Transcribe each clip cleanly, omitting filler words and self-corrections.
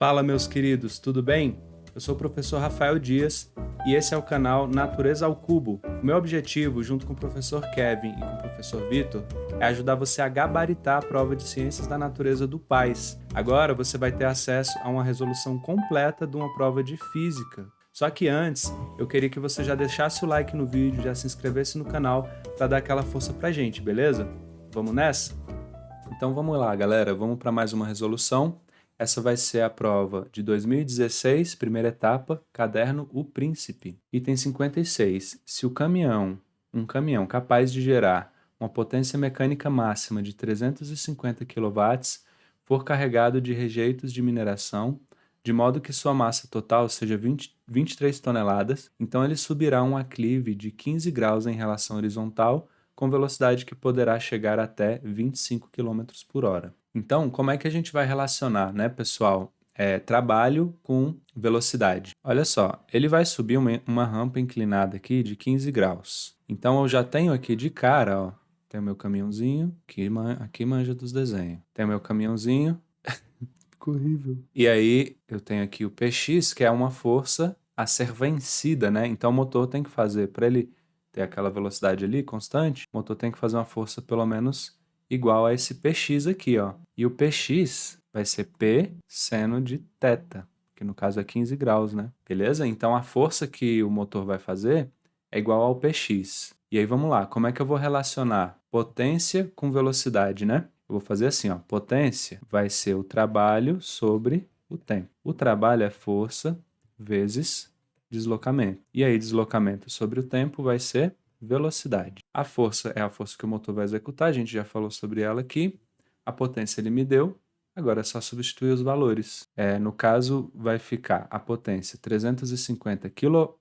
Fala, meus queridos, tudo bem? Eu sou o professor Rafael Dias e esse é o canal Natureza ao Cubo. O meu objetivo, junto com o professor Kevin e com o professor Vitor, é ajudar você a gabaritar a prova de Ciências da Natureza do PAS. Agora você vai ter acesso a uma resolução completa de uma prova de Física. Só que antes, eu queria que você já deixasse o like no vídeo, já se inscrevesse no canal para dar aquela força pra gente, beleza? Vamos nessa? Então vamos lá, galera, vamos para mais uma resolução. Essa vai ser a prova de 2016, primeira etapa, caderno O Príncipe. Item 56. Se um caminhão capaz de gerar uma potência mecânica máxima de 350 kW for carregado de rejeitos de mineração, de modo que sua massa total seja 23 toneladas, então ele subirá um aclive de 15 graus em relação horizontal, com velocidade que poderá chegar até 25 km por hora. Então, como é que a gente vai relacionar, né, pessoal, trabalho com velocidade? Olha só, ele vai subir uma rampa inclinada aqui de 15 graus. Então, eu já tenho aqui de cara, ó, tem o meu caminhãozinho, aqui manja dos desenhos. Tem o meu caminhãozinho, ficou horrível. E aí, eu tenho aqui o PX, que é uma força a ser vencida, né? Então, o motor tem que fazer, para ele ter aquela velocidade ali constante, o motor tem que fazer uma força pelo menos igual a esse PX aqui, ó. E o PX vai ser P seno de θ, que no caso é 15 graus, né? Beleza? Então a força que o motor vai fazer é igual ao PX. E aí vamos lá, como é que eu vou relacionar potência com velocidade, né? Eu vou fazer assim, ó, potência vai ser o trabalho sobre o tempo. O trabalho é força vezes deslocamento. E aí deslocamento sobre o tempo vai ser velocidade. A força é a força que o motor vai executar, a gente já falou sobre ela aqui. A potência ele me deu, agora é só substituir os valores. No caso, vai ficar a potência 350 kW,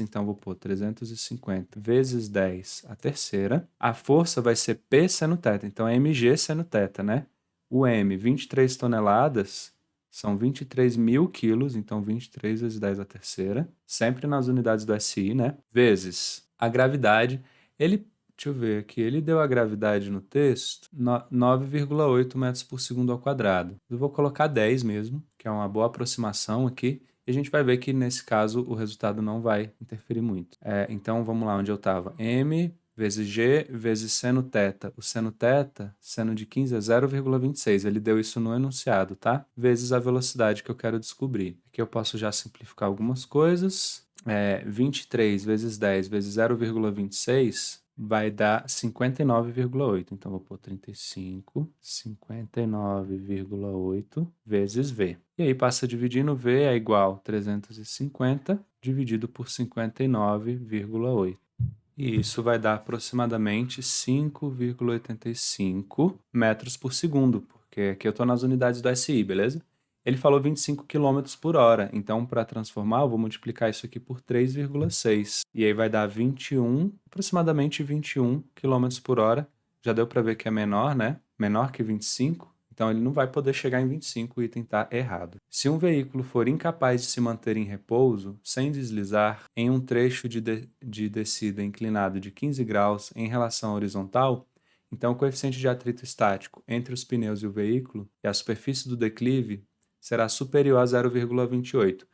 então vou pôr 350 vezes 10 a terceira. A força vai ser P seno θ, então é mg seno θ, né? O M, 23 toneladas, são 23 mil quilos, então 23 vezes 10 a terceira, sempre nas unidades do SI, né? Vezes a gravidade. Deixa eu ver aqui, ele deu a gravidade no texto, 9,8 metros por segundo ao quadrado. Eu vou colocar 10 mesmo, que é uma boa aproximação aqui, e a gente vai ver que nesse caso o resultado não vai interferir muito. Então vamos lá onde eu estava. M vezes G vezes seno θ. O seno θ, seno de 15 é 0,26. Ele deu isso no enunciado, tá? Vezes a velocidade que eu quero descobrir. Aqui eu posso já simplificar algumas coisas. 23 vezes 10 vezes 0,26 vai dar 59,8. Então vou pôr 35, 59,8 vezes V. E aí passa dividindo, V é igual a 350 dividido por 59,8. E isso vai dar aproximadamente 5,85 metros por segundo, porque aqui eu estou nas unidades do SI, beleza? Ele falou 25 km por hora, então para transformar eu vou multiplicar isso aqui por 3,6. E aí vai dar 21, aproximadamente 21 km por hora. Já deu para ver que é menor, né? Menor que 25. Então ele não vai poder chegar em 25, o item está errado. Se um veículo for incapaz de se manter em repouso, sem deslizar, em um trecho de descida inclinado de 15 graus em relação à horizontal, então o coeficiente de atrito estático entre os pneus e o veículo e a superfície do declive será superior a 0,28.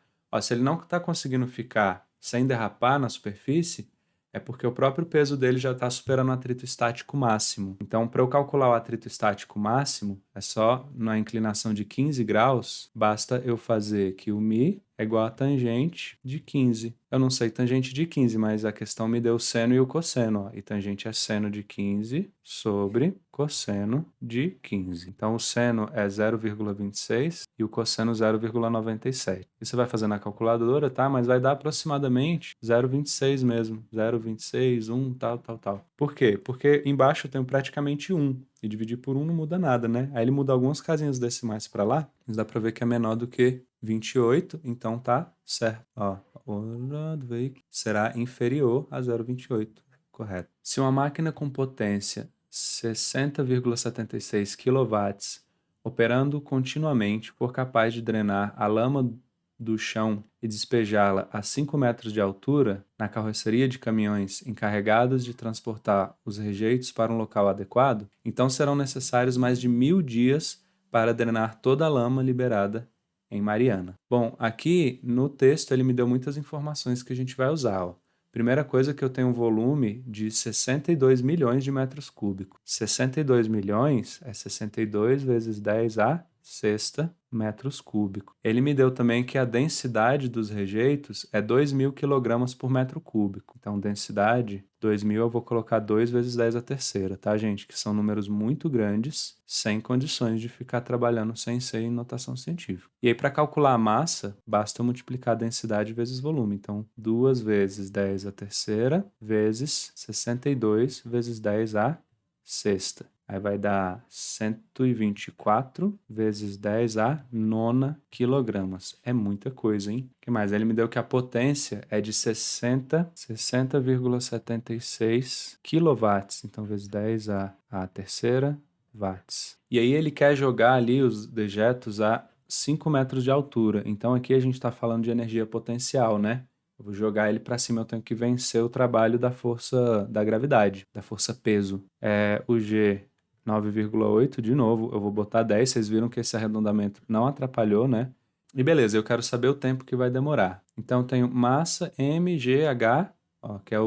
Se ele não está conseguindo ficar sem derrapar na superfície, é porque o próprio peso dele já está superando o atrito estático máximo. Então, para eu calcular o atrito estático máximo, é só na inclinação de 15 graus, basta eu fazer que o μ é igual a tangente de 15. Eu não sei tangente de 15, mas a questão me deu o seno e o cosseno. E tangente é seno de 15 sobre cosseno de 15. Então, o seno é 0,26 e o cosseno 0,97. Isso você vai fazer na calculadora, tá? Mas vai dar aproximadamente 0,26 mesmo. 0,26, 1, tal, tal, tal. Por quê? Porque embaixo eu tenho praticamente 1. E dividir por 1 não muda nada, né? Aí ele muda algumas casinhas decimais para lá, mas dá para ver que é menor do que 28, então tá certo. A hora do veículo será inferior a 0,28, correto. Se uma máquina com potência 60,76 kW operando continuamente for capaz de drenar a lama do chão e despejá-la a 5 metros de altura na carroceria de caminhões encarregados de transportar os rejeitos para um local adequado, então serão necessários mais de 1000 dias para drenar toda a lama liberada em Mariana. Bom, aqui no texto ele me deu muitas informações que a gente vai usar, ó. Primeira coisa que eu tenho um volume de 62 milhões de metros cúbicos. 62 milhões é 62 vezes 10 a sexta metros cúbicos. Ele me deu também que a densidade dos rejeitos é 2.000 quilogramas por metro cúbico. Então, densidade, 2.000 eu vou colocar 2 vezes 10 a terceira, tá, gente? Que são números muito grandes, sem condições de ficar trabalhando sem ser em notação científica. E aí, para calcular a massa, basta eu multiplicar a densidade vezes volume. Então, 2 vezes 10 a terceira vezes 62 vezes 10 a sexta. Aí vai dar 124 vezes 10 a nona quilogramas. É muita coisa, hein? O que mais? Ele me deu que a potência é de 60,76 quilowatts. Então, vezes 10 a terceira watts. E aí ele quer jogar ali os dejetos a 5 metros de altura. Então, aqui a gente está falando de energia potencial, né? Eu vou jogar ele para cima, eu tenho que vencer o trabalho da força da gravidade, da força peso. O G 9,8, de novo, eu vou botar 10, vocês viram que esse arredondamento não atrapalhou, né? E beleza, eu quero saber o tempo que vai demorar. Então, eu tenho massa mgh, ó, que é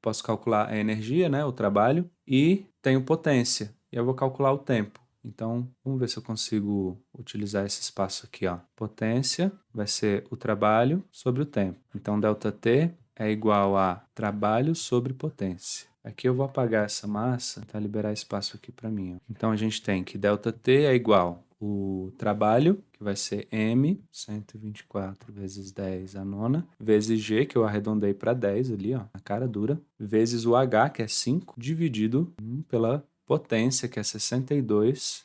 posso calcular a energia, né, o trabalho, e tenho potência, e eu vou calcular o tempo. Então, vamos ver se eu consigo utilizar esse espaço aqui, ó. Potência vai ser o trabalho sobre o tempo. Então, ΔT é igual a trabalho sobre potência. Aqui eu vou apagar essa massa para liberar espaço aqui para mim, ó. Então, a gente tem que ΔT é igual o trabalho, que vai ser M, 124 vezes 10 a nona, vezes G, que eu arredondei para 10 ali, ó, na cara dura, vezes o H, que é 5, dividido pela potência, que é 62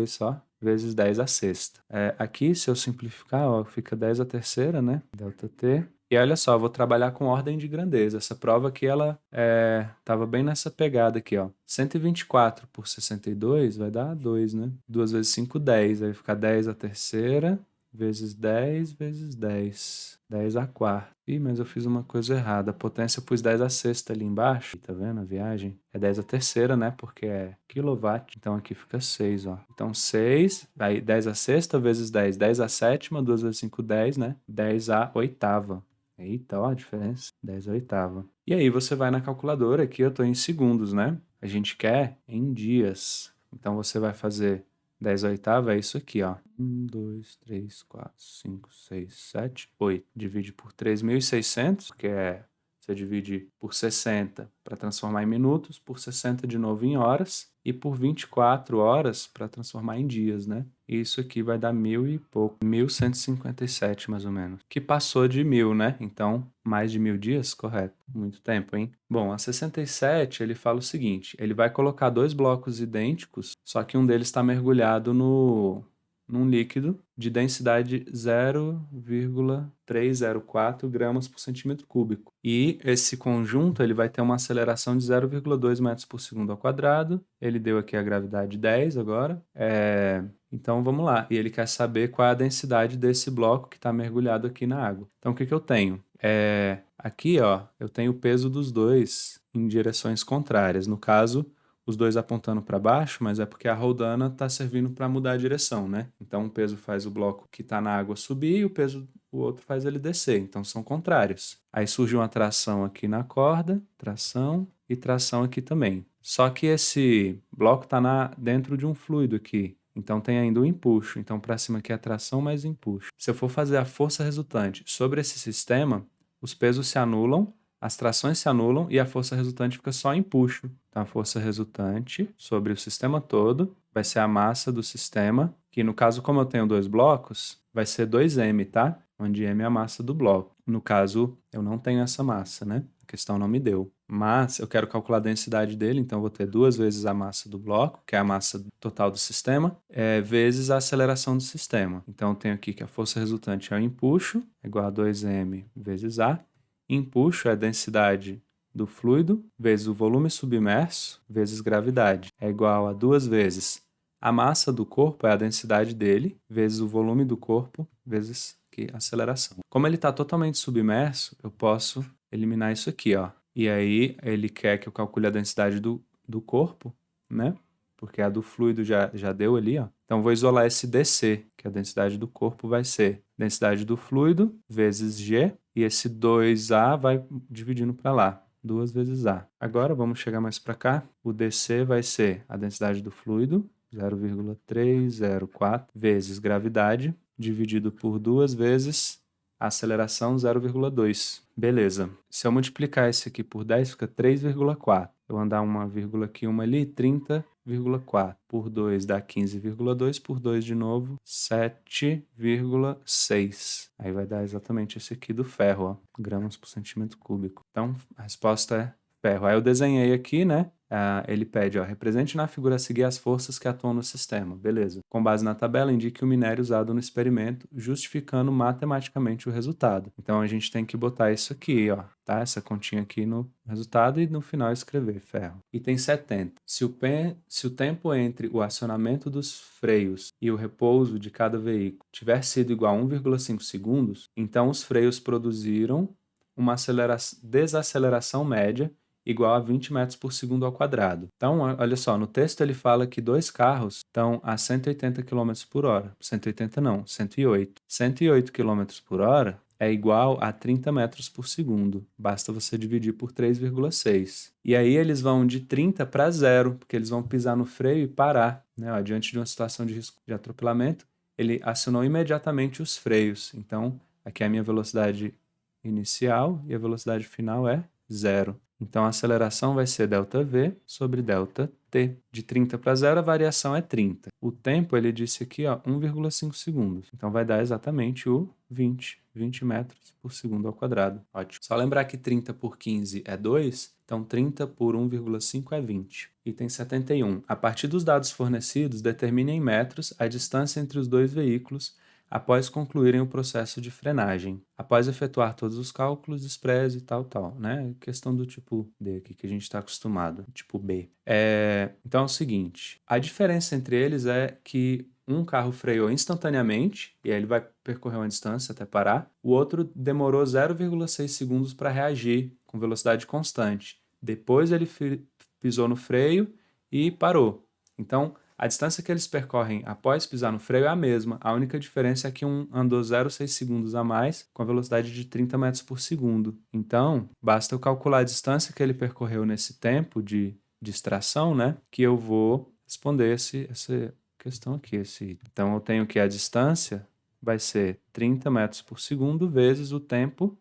só, vezes 10 a sexta. Aqui, se eu simplificar, ó, fica 10 a terceira, né? ΔT. E olha só, eu vou trabalhar com ordem de grandeza. Essa prova aqui, ela estava bem nessa pegada aqui, ó. 124 por 62 vai dar 2, né? 2 vezes 5, 10. Aí vai ficar 10 a terceira, vezes 10, vezes 10. 10 a quarta. Ih, mas eu fiz uma coisa errada. A potência eu pus 10 a sexta ali embaixo. Tá vendo a viagem? É 10 a terceira, né? Porque é quilowatt. Então aqui fica 6, ó. Então 6, aí 10 a sexta vezes 10. 10 a sétima, 2 vezes 5, 10, né? 10 a oitava. Eita, ó a diferença. 10 a oitava. E aí você vai na calculadora, aqui eu tô em segundos, né? A gente quer em dias. Então você vai fazer 10 a oitava, é isso aqui, ó. 1, 2, 3, 4, 5, 6, 7, 8. Divide por 3.600, porque você divide por 60 para transformar em minutos, por 60 de novo em horas, e por 24 horas para transformar em dias, né? E isso aqui vai dar 1.000 e pouco, 1.157 mais ou menos. Que passou de 1.000, né? Então, mais de 1.000 dias, correto. Muito tempo, hein? Bom, a 67, ele fala o seguinte, ele vai colocar 2 blocos idênticos, só que um deles está mergulhado num líquido de densidade 0,304 gramas por centímetro cúbico. E esse conjunto ele vai ter uma aceleração de 0,2 metros por segundo ao quadrado. Ele deu aqui a gravidade 10 agora. Então vamos lá. E ele quer saber qual é a densidade desse bloco que está mergulhado aqui na água. Então o que eu tenho? Aqui, ó, eu tenho o peso dos dois em direções contrárias. No caso, os dois apontando para baixo, mas é porque a roldana está servindo para mudar a direção, né? Então, um peso faz o bloco que está na água subir e o outro faz ele descer. Então, são contrários. Aí surge uma tração aqui na corda, tração e tração aqui também. Só que esse bloco está dentro de um fluido aqui. Então, tem ainda o empuxo. Então, para cima aqui é tração mais empuxo. Se eu for fazer a força resultante sobre esse sistema, os pesos se anulam, as trações se anulam e a força resultante fica só empuxo. Então, a força resultante sobre o sistema todo vai ser a massa do sistema, que no caso, como eu tenho 2 blocos, vai ser 2m, tá? Onde m é a massa do bloco. No caso, eu não tenho essa massa, né? A questão não me deu. Mas eu quero calcular a densidade dele, então eu vou ter 2 vezes a massa do bloco, que é a massa total do sistema, vezes a aceleração do sistema. Então, eu tenho aqui que a força resultante é o empuxo, igual a 2m vezes a. Empuxo é a densidade do fluido, vezes o volume submerso, vezes gravidade. É igual a 2 vezes a massa do corpo, é a densidade dele, vezes o volume do corpo, vezes a aceleração. Como ele está totalmente submerso, eu posso eliminar isso aqui, ó. E aí, ele quer que eu calcule a densidade do corpo, né? porque a do fluido já deu ali, ó. Então, vou isolar esse dC, que a densidade do corpo vai ser densidade do fluido vezes G, e esse 2A vai dividindo para lá, 2 vezes A. Agora, vamos chegar mais para cá. O dC vai ser a densidade do fluido, 0,304, vezes gravidade, dividido por 2 vezes a aceleração, 0,2. Beleza. Se eu multiplicar esse aqui por 10, fica 3,4. Eu andar uma vírgula aqui, uma ali, 30,4. Por 2 dá 15,2. Por 2 de novo, 7,6. Aí vai dar exatamente esse aqui do ferro, ó, gramas por centímetro cúbico. Então, a resposta é ferro. Aí eu desenhei aqui, né? Ele pede, ó, represente na figura a seguir as forças que atuam no sistema. Beleza. Com base na tabela, indique o minério usado no experimento, justificando matematicamente o resultado. Então, a gente tem que botar isso aqui, ó, tá? Essa continha aqui no resultado e no final escrever ferro. Item 70. Se o tempo entre o acionamento dos freios e o repouso de cada veículo tiver sido igual a 1,5 segundos, então os freios produziram uma desaceleração média igual a 20 metros por segundo ao quadrado. Então, olha só, no texto ele fala que 2 carros estão a 180 km por hora. 180 não, 108. 108 km por hora é igual a 30 metros por segundo. Basta você dividir por 3,6. E aí eles vão de 30 para 0, porque eles vão pisar no freio e parar, né? Ó, diante de uma situação de risco de atropelamento, ele acionou imediatamente os freios. Então, aqui é a minha velocidade inicial e a velocidade final é 0. Então, a aceleração vai ser ΔV sobre ΔT. De 30 para 0, a variação é 30. O tempo, ele disse aqui, ó, 1,5 segundos. Então, vai dar exatamente o 20 metros por segundo ao quadrado. Ótimo. Só lembrar que 30 por 15 é 2, então 30 por 1,5 é 20. Item 71. A partir dos dados fornecidos, determine em metros a distância entre os dois veículos após concluírem o processo de frenagem. Após efetuar todos os cálculos, despreze tal, né? Questão do tipo D aqui, que a gente está acostumado, tipo B. Então é o seguinte, a diferença entre eles é que um carro freou instantaneamente, e aí ele vai percorrer uma distância até parar, o outro demorou 0,6 segundos para reagir com velocidade constante. Depois ele pisou no freio e parou. Então, a distância que eles percorrem após pisar no freio é a mesma. A única diferença é que um andou 0,6 segundos a mais com a velocidade de 30 metros por segundo. Então, basta eu calcular a distância que ele percorreu nesse tempo de extração, né? Que eu vou responder essa questão aqui. Então, eu tenho que a distância vai ser 30 metros por segundo vezes o tempo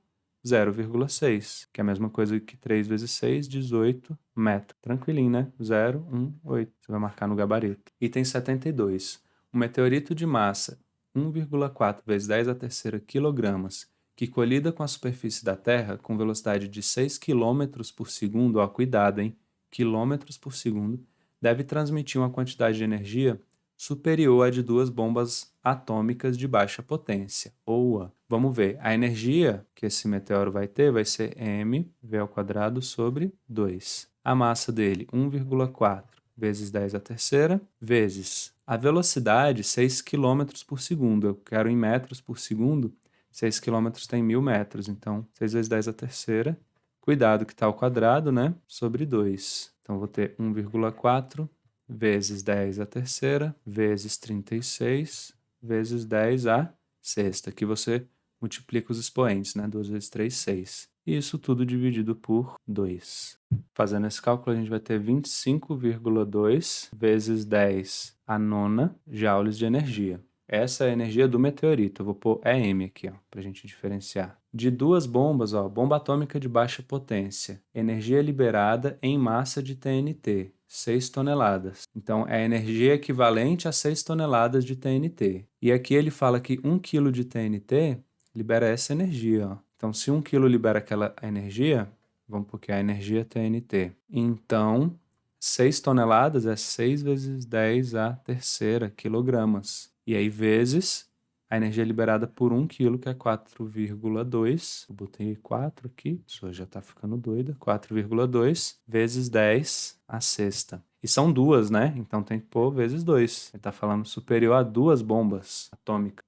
0,6, que é a mesma coisa que 3 vezes 6, 18 metros. Tranquilinho, né? 0, 1, 8. Você vai marcar no gabarito. Item 72. Um meteorito de massa 1,4 vezes 10 a terceira quilogramas, que colida com a superfície da Terra com velocidade de 6 km por segundo, ó, cuidado, hein? Quilômetros por segundo, deve transmitir uma quantidade de energia superior à de 2 bombas atômicas de baixa potência. Ou, vamos ver, a energia que esse meteoro vai ter vai ser mv² sobre 2. A massa dele, 1,4 vezes 10 a terceira, vezes a velocidade, 6 km por segundo. Eu quero em metros por segundo, 6 km tem 1.000 metros, então 6 vezes 10 a terceira, cuidado que está ao quadrado, né? Sobre 2. Então, vou ter 1,4 vezes 10 a terceira, vezes 36, vezes 10 a sexta. Aqui você multiplica os expoentes, né? 2 vezes 3, 6. E isso tudo dividido por 2. Fazendo esse cálculo, a gente vai ter 25,2 vezes 10 a nona joules de energia. Essa é a energia do meteorito. Eu vou pôr M aqui, ó, para a gente diferenciar. De 2 bombas, ó, bomba atômica de baixa potência. Energia liberada em massa de TNT. 6 toneladas. Então, é a energia equivalente a 6 toneladas de TNT. E aqui ele fala que 1 kg de TNT libera essa energia. Ó. Então, se 1 kg libera aquela energia, vamos porque a energia TNT. Então, 6 toneladas é 6 vezes 10 a terceira quilogramas. E aí, vezes a energia liberada por 1 kg, que é 4,2. Eu botei 4 aqui, a pessoa já está ficando doida. 4,2 vezes 10 a sexta. E são 2, né? Então tem que pôr vezes 2. Ele está falando superior a 2 bombas atômicas.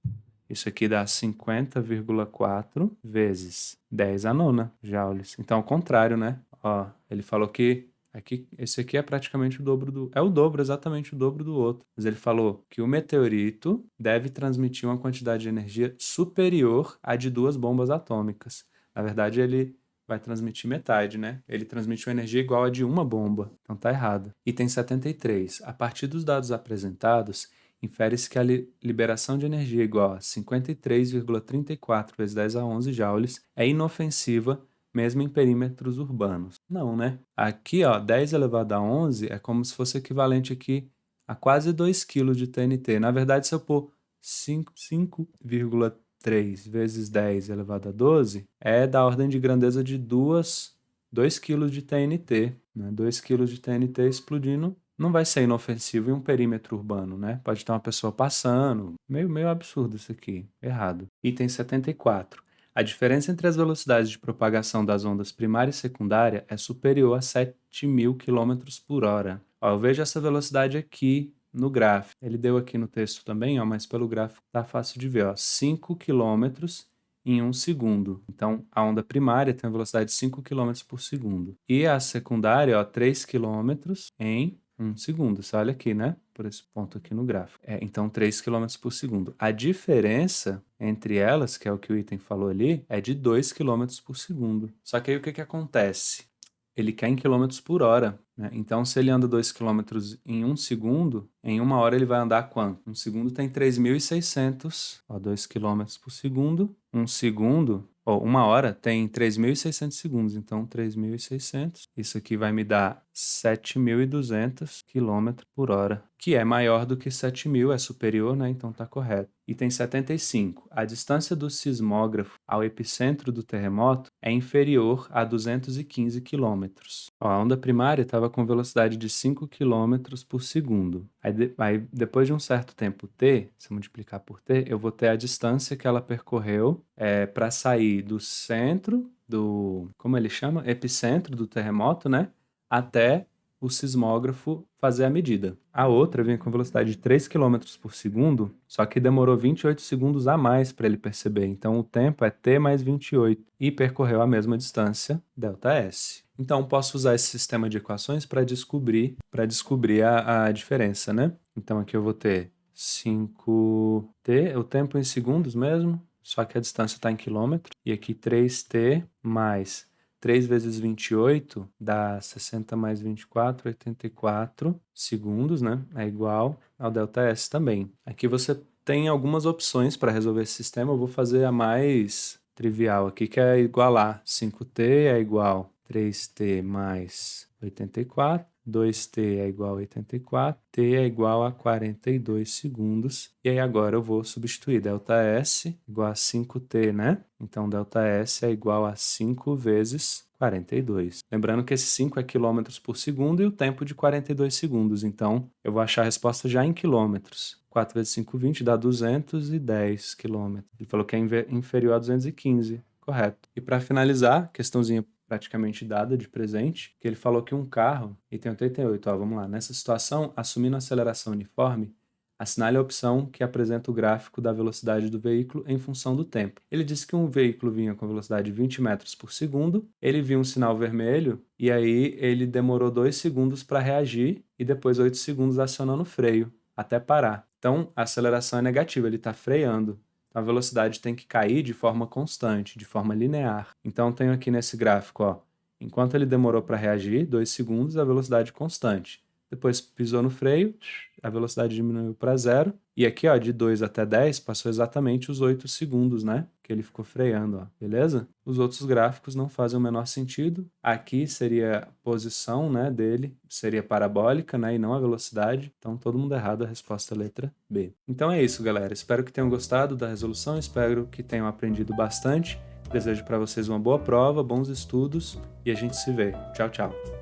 Isso aqui dá 50,4 vezes 10 a nona joules. Então, ao contrário, né? Ó, ele falou que Aqui, esse aqui é praticamente o dobro é o dobro, exatamente o dobro do outro. Mas ele falou que o meteorito deve transmitir uma quantidade de energia superior à de 2 bombas atômicas. Na verdade, ele vai transmitir metade, né? Ele transmite uma energia igual a de uma bomba. Então tá errado. Item 73. A partir dos dados apresentados, infere-se que a liberação de energia igual a 53,34 vezes 10 a 11 joules é inofensiva mesmo em perímetros urbanos. Não, né? Aqui, ó, 10 elevado a 11 é como se fosse equivalente aqui a quase 2 kg de TNT. Na verdade, se eu pôr 5,3 vezes 10 elevado a 12, é da ordem de grandeza de 2 kg de TNT. Né? 2 kg de TNT explodindo não vai ser inofensivo em um perímetro urbano, né? Pode ter uma pessoa passando. Meio absurdo isso aqui. Errado. Item 74. A diferença entre as velocidades de propagação das ondas primária e secundária é superior a 7.000 km por hora. Ó, eu vejo essa velocidade aqui no gráfico. Ele deu aqui no texto também, ó, mas pelo gráfico tá fácil de ver. Ó, 5 km em 1 segundo. Então, a onda primária tem uma velocidade de 5 km por segundo. E a secundária, ó, 3 km em 1 segundo. Você olha aqui, né? Por esse ponto aqui no gráfico. Então, 3 km por segundo. A diferença entre elas, que é o que o item falou ali, é de 2 km por segundo. Só que aí o que acontece? Ele quer em quilômetros por hora, né? Então, se ele anda 2 km em 1 segundo, em 1 hora ele vai andar quanto? 1 segundo tem 3.600, 2 km por segundo. 1 segundo, 1 hora tem 3.600 segundos, então 3.600. Isso aqui vai me dar 7.200 km por hora, que é maior do que 7.000, é superior, né? Então tá correto. Item 75. A distância do sismógrafo ao epicentro do terremoto é inferior a 215 km. A onda primária estava com velocidade de 5 km por segundo. Aí, depois de um certo tempo t, se eu multiplicar por t, eu vou ter a distância que ela percorreu para sair do centro como ele chama? Epicentro do terremoto, né? Até o sismógrafo fazer a medida. A outra vinha com velocidade de 3 km por segundo, só que demorou 28 segundos a mais para ele perceber. Então o tempo é t mais 28 e percorreu a mesma distância, ΔS. Então posso usar esse sistema de equações para descobrir a diferença, né? Então aqui eu vou ter 5t, o tempo em segundos mesmo, só que a distância está em quilômetro, e aqui 3t mais 3 vezes 28 dá 60 mais 24, 84 segundos, né? É igual ao ΔS também. Aqui você tem algumas opções para resolver esse sistema. Eu vou fazer a mais trivial aqui, que é igualar. 5t é igual a 3t mais 84. 2t é igual a 84, t é igual a 42 segundos. E aí agora eu vou substituir ΔS igual a 5t, né? Então ΔS é igual a 5 vezes 42. Lembrando que esse 5 é quilômetros por segundo e o tempo de 42 segundos. Então eu vou achar a resposta já em quilômetros. 4 vezes 5, 20, dá 210 quilômetros. Ele falou que é inferior a 215. Correto. E para finalizar, questãozinha praticamente dada de presente, que ele falou que um carro, item 88, vamos lá, nessa situação, assumindo aceleração uniforme, assinale a opção que apresenta o gráfico da velocidade do veículo em função do tempo. Ele disse que um veículo vinha com velocidade de 20 metros por segundo, ele viu um sinal vermelho e aí ele demorou 2 segundos para reagir e depois 8 segundos acionando o freio até parar. Então, a aceleração é negativa, ele está freando. A velocidade tem que cair de forma constante, de forma linear. Então, eu tenho aqui nesse gráfico, ó, enquanto ele demorou para reagir, 2 segundos, a velocidade constante. Depois pisou no freio, a velocidade diminuiu para 0. E aqui, ó, de 2 até 10, passou exatamente os 8 segundos, né? Que ele ficou freando, ó, beleza? Os outros gráficos não fazem o menor sentido. Aqui seria a posição, né, dele, seria parabólica, né, e não a velocidade. Então, todo mundo errado, a resposta é a letra B. Então é isso, galera. Espero que tenham gostado da resolução, espero que tenham aprendido bastante. Desejo para vocês uma boa prova, bons estudos e a gente se vê. Tchau, tchau.